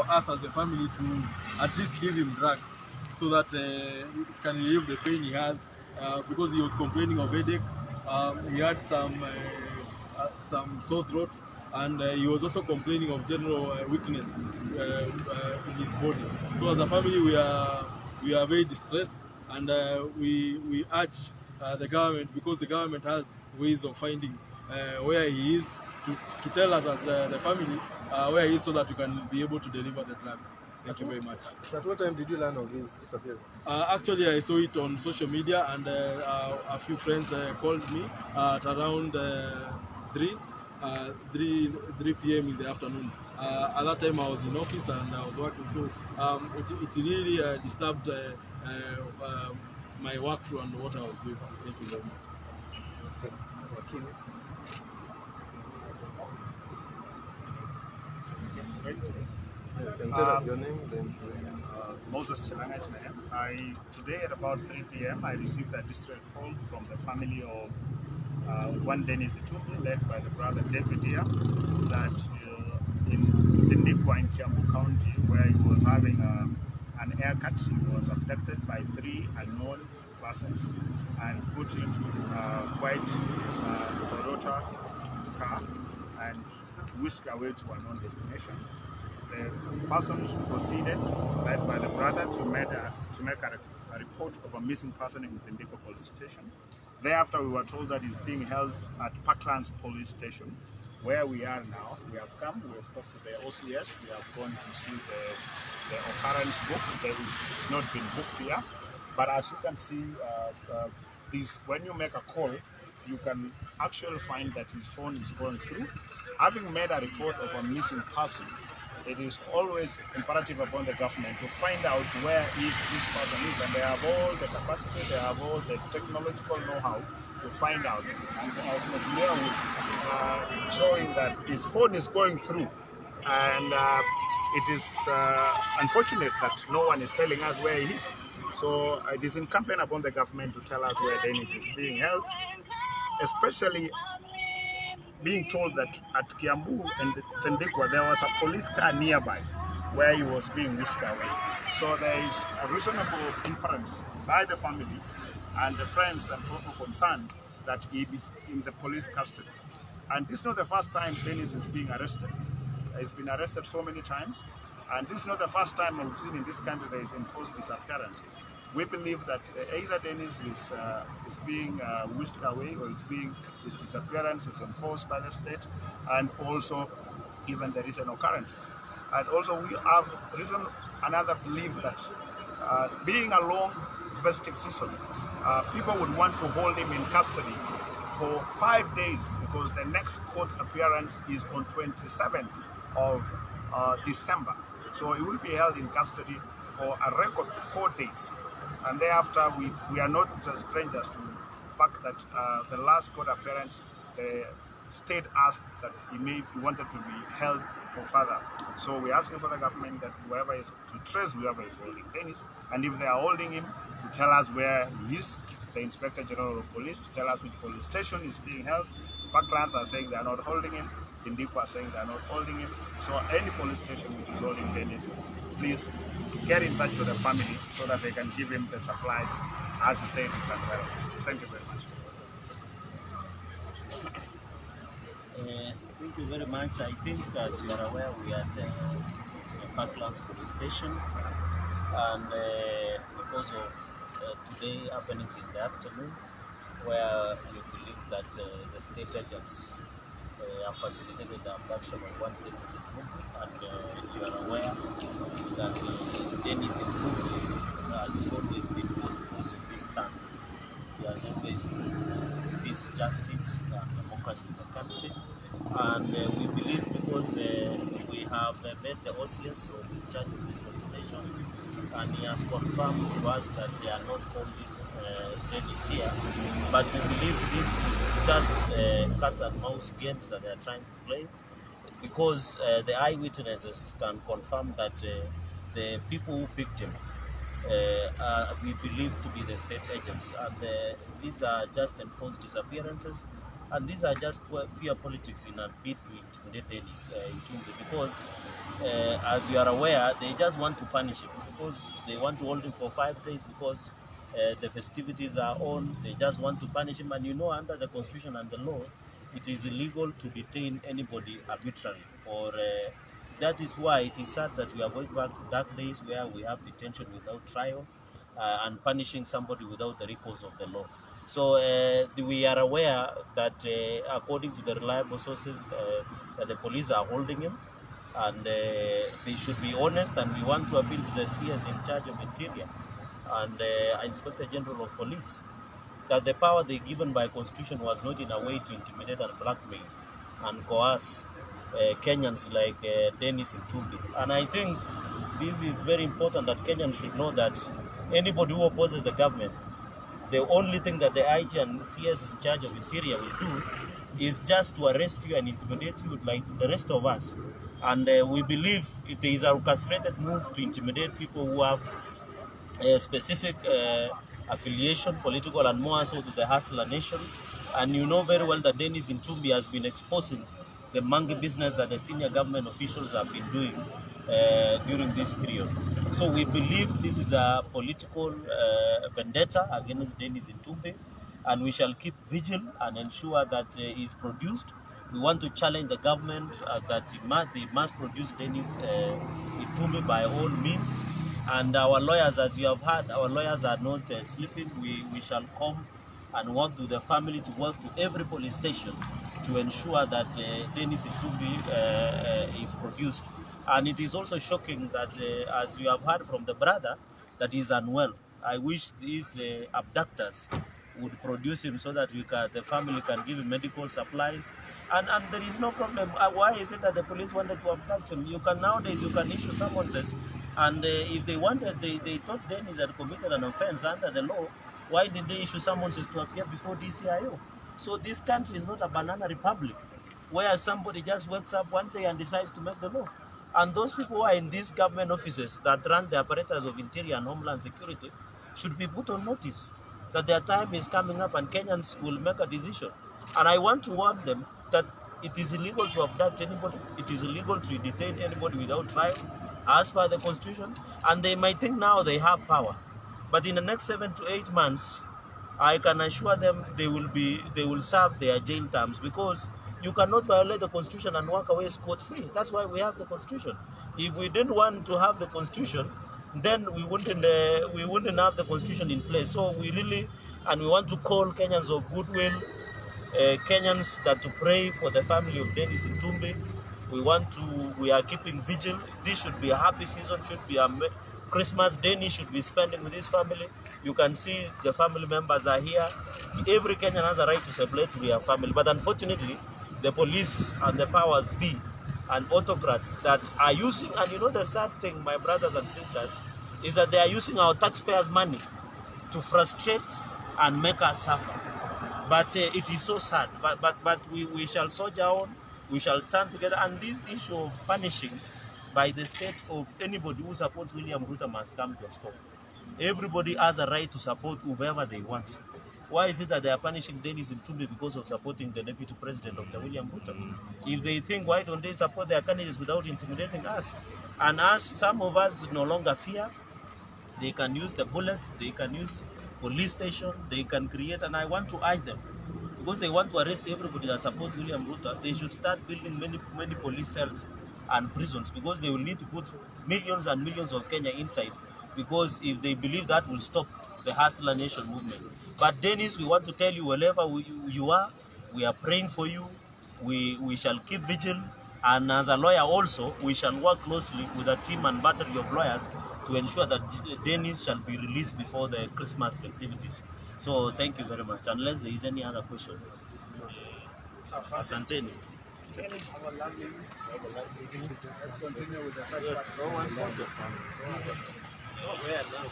allow us as a family to at least give him drugs so that it can relieve the pain he has, because he was complaining of headache. He had some sore throat, and he was also complaining of general weakness in his body. So as a family, we are very distressed, and we urge the government, because the government has ways of finding where he is, to tell us as the family where he is, so that we can be able to deliver the drugs. Thank you very much. So at what time did you learn of his disappearance? Actually, I saw it on social media, and a few friends called me at around 3 p.m. in the afternoon. At that time, I was in office and I was working, so it really disturbed my workflow and what I was doing. Thank you very much. Okay. You can tell us your name, then. Moses Chelanga is my name. Today at about 3 p.m. I received a distress call from the family of one Dennis Itumbi, led by the brother David here, that in Ubducted in Kiambu County, where he was having an haircut, he was abducted by 3 unknown persons and put into a white Toyota car and whisked away to a known destination. The persons proceeded, led by the brother, to make a report of a missing person in the police station. Thereafter, we were told that he's being held at Parklands police station, where we are now. We have come, we have talked to the OCS, we have gone to see the occurrence book. It's not been booked here, but as you can see, when you make a call, you can actually find that his phone is going through. Having made a report of a missing person, it is always imperative upon the government to find out where this person is, and they have all the capacity, they have all the technological know-how to find out. And as Ms. Mia was showing that his phone is going through, and it is unfortunate that no one is telling us where he is. So it is incumbent upon the government to tell us where Dennis is being held, especially being told that at Kiambu and Tendekwa there was a police car nearby where he was being whisked away. So there is a reasonable inference by the family and the friends and people concerned that he is in the police custody. And this is not the first time Dennis is being arrested. He's been arrested so many times, and this is not the first time we've seen in this country there is enforced disappearances. We believe that either Dennis is being whisked away, or his disappearance is enforced by the state, and also even the recent occurrences. And also we have another belief that being a long festive season, people would want to hold him in custody for 5 days, because the next court appearance is on 27th of December. So he will be held in custody for a record 4 days. And thereafter, we are not strangers to the fact that the last court appearance, the state asked that he wanted to be held for further. So we're asking for the government that to trace whoever is holding Dennis, and if they are holding him, to tell us where he is. The Inspector General of Police to tell us which police station is being held. Parklands are saying they are not holding him. Tindikwa are saying they are not holding him. So any police station which is holding Dennis, please get in touch with the family so that they can give him the supplies as he said it's available. Thank you very much. Thank you very much. I think, as you are aware, we are at the Parklands police station, and because of today happenings in the afternoon, where we believe that the state agents have facilitated the abduction of one Dennis Itumbi, and you are aware that Dennis Itumbi has always been for this stand. He has always stood for peace, justice, and democracy in the country. And we believe, because we have met the OCS in charge of this police station, and he has confirmed to us that they are not holding Dennis here, but we believe this is just cat and mouse games that they are trying to play, because the eyewitnesses can confirm that the people who picked him we believe to be the state agents, and these are just enforced disappearances, And these are just pure politics in a bid to intimidate Dennis Itumbi, because as you are aware, they just want to punish him because they want to hold him for 5 days because the festivities are on. They just want to punish him, and you know, under the constitution and the law, it is illegal to detain anybody arbitrarily. Or that is why it is sad that we are going back to dark days where we have detention without trial and punishing somebody without the recourse of the law. So we are aware that according to the reliable sources, that the police are holding him, and they should be honest, and we want to appeal to the CS in charge of Interior and Inspector General of Police that the power they given by Constitution was not in a way to intimidate and blackmail and coerce Kenyans like Dennis Itumbi. And I think this is very important, that Kenyans should know that anybody who opposes the government, the only thing that the IG and CS in charge of Interior will do is just to arrest you and intimidate you like the rest of us. And we believe it is a orchestrated move to intimidate people who have a specific affiliation, political and more so, to the Hustler Nation. And you know very well that Dennis Itumbi has been exposing the monkey business that the senior government officials have been doing during this period. So we believe this is a political vendetta against Dennis Itumbi, and we shall keep vigil and ensure that he is produced. We want to challenge the government that they must produce Dennis Itumbi by all means. And our lawyers, as you have heard, our lawyers are not sleeping. We shall come and work with the family to work to every police station to ensure that Dennis Itumbi is produced. And it is also shocking that, as you have heard from the brother, that he is unwell. I wish these abductors would produce him so that the family can give him medical supplies. And there is no problem. Why is it that the police wanted to abduct him? Nowadays you can issue summonses, and if they wanted, they thought Dennis had committed an offense under the law. Why did they issue summonses to appear before DCIO? So this country is not a banana republic where somebody just wakes up one day and decides to make the law. And those people who are in these government offices that run the apparatus of Interior and Homeland Security should be put on notice that their time is coming up and Kenyans will make a decision. And I want to warn them that it is illegal to abduct anybody. It is illegal to detain anybody without trial as per the Constitution. And they might think now they have power. But in the next 7 to 8 months, I can assure them they will serve their jail terms, because you cannot violate the Constitution and walk away scot-free. That's why we have the Constitution. If we didn't want to have the Constitution, then we wouldn't have the Constitution in place. So we want to call Kenyans of goodwill, Kenyans that to pray for the family of Dennis Itumbi. We are keeping vigil. This should be a happy season, should be a Christmas. Dennis should be spending with his family. You can see the family members are here. Every Kenyan has a right to celebrate with their family. But unfortunately, the police and the powers be and autocrats that are using, and you know the sad thing, my brothers and sisters, is that they are using our taxpayers' money to frustrate and make us suffer. But it is so sad. But we shall soldier on. We shall stand together. And this issue of punishing by the state of anybody who supports William Ruto must come to a stop. Everybody has a right to support whoever they want. Why is it that they are punishing Dennis Itumbi because of supporting the Deputy President, Dr. William Ruto? If they think, why don't they support their candidates without intimidating us? And as some of us no longer fear, they can use the bullet, they can use police station, they can create, and I want to urge them, because they want to arrest everybody that supports William Ruto, they should start building many police cells and prisons, because they will need to put millions and millions of Kenya inside, because if they believe that will stop the Hustler Nation movement. But Dennis, we want to tell you, wherever you are, we are praying for you. We shall keep vigil, and as a lawyer also, we shall work closely with a team and battery of lawyers to ensure that Dennis shall be released before the Christmas festivities. So thank you very much. Unless there is any other question. Asanteni. Continue with the search. Yes, no one found it. Oh, where now?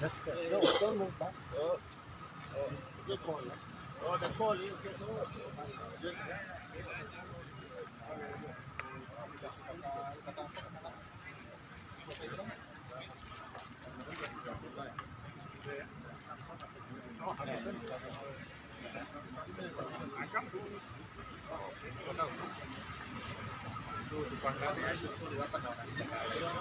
Just no, don't move back. The call. Oh, the call is Tu dipangane aja tu hapa na wanataka.